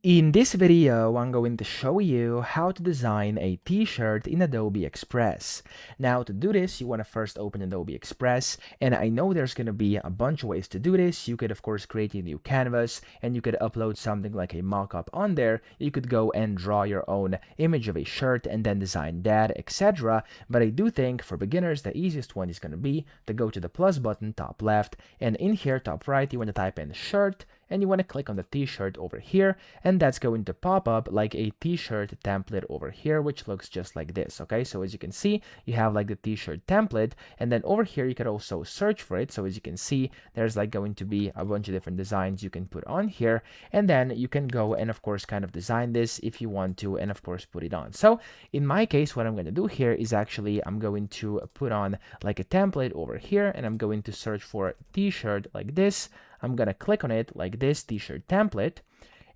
In this video, I'm going to show you how to design a t-shirt in Adobe Express. Now, to do this, you want to first open Adobe Express, and I know there's going to be a bunch of ways to do this. You could, of course, create a new canvas, and you could upload something like a mock-up on there. You could go and draw your own image of a shirt and then design that, etc. But I do think for beginners, the easiest one is going to be to go to the plus button top left, and in here, top right, you want to type in shirt, and you want to click on the t-shirt over here, and that's going to pop up like a t-shirt template over here, which looks just like this. Okay, so as you can see, you have like the t-shirt template, and then over here you could also search for it. So as you can see, there's like going to be a bunch of different designs you can put on here, and then you can go and of course kind of design this if you want to, and of course put it on. So in my case, what I'm going to do here is actually I'm going to put on like a template over here, and I'm going to search for t-shirt like this. I'm going to click on it like this, t-shirt template,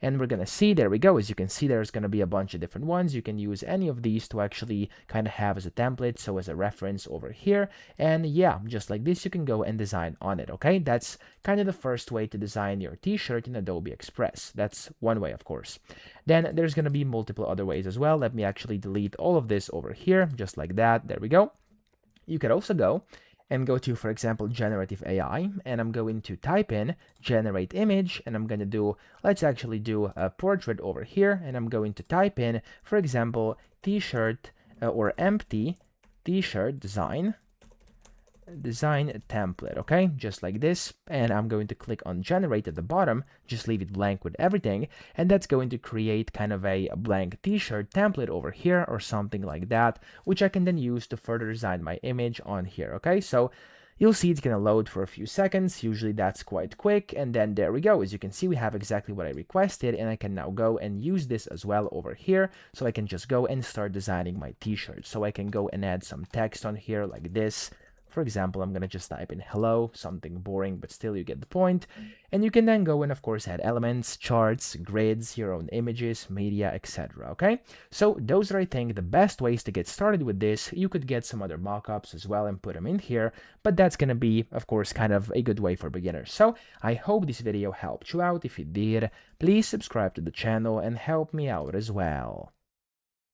and we're going to see, there we go. As you can see, there's going to be a bunch of different ones. You can use any of these to actually kind of have as a template, so as a reference over here. And yeah, just like this, you can go and design on it, okay? That's kind of the first way to design your t-shirt in Adobe Express. That's one way, of course. Then there's going to be multiple other ways as well. Let me actually delete all of this over here, just like that. There we go. You could also go and go to, for example, generative AI, and I'm going to type in generate image, and I'm going to do, let's actually do a portrait over here, and I'm going to type in, for example, t-shirt or empty t-shirt design template, okay, just like this. And I'm going to click on generate at the bottom, just leave it blank with everything, and that's going to create kind of a blank t-shirt template over here or something like that, which I can then use to further design my image on here. Okay, so you'll see it's gonna load for a few seconds. Usually that's quite quick, and then there we go. As you can see, we have exactly what I requested, and I can now go and use this as well over here. So I can just go and start designing my t-shirt. So I can go and add some text on here like this. For example, I'm going to just type in hello, something boring, but still you get the point. And you can then go and, of course, add elements, charts, grids, your own images, media, etc. Okay? So those are, I think, the best ways to get started with this. You could get some other mockups as well and put them in here, but that's going to be, of course, kind of a good way for beginners. So I hope this video helped you out. If it did, please subscribe to the channel and help me out as well.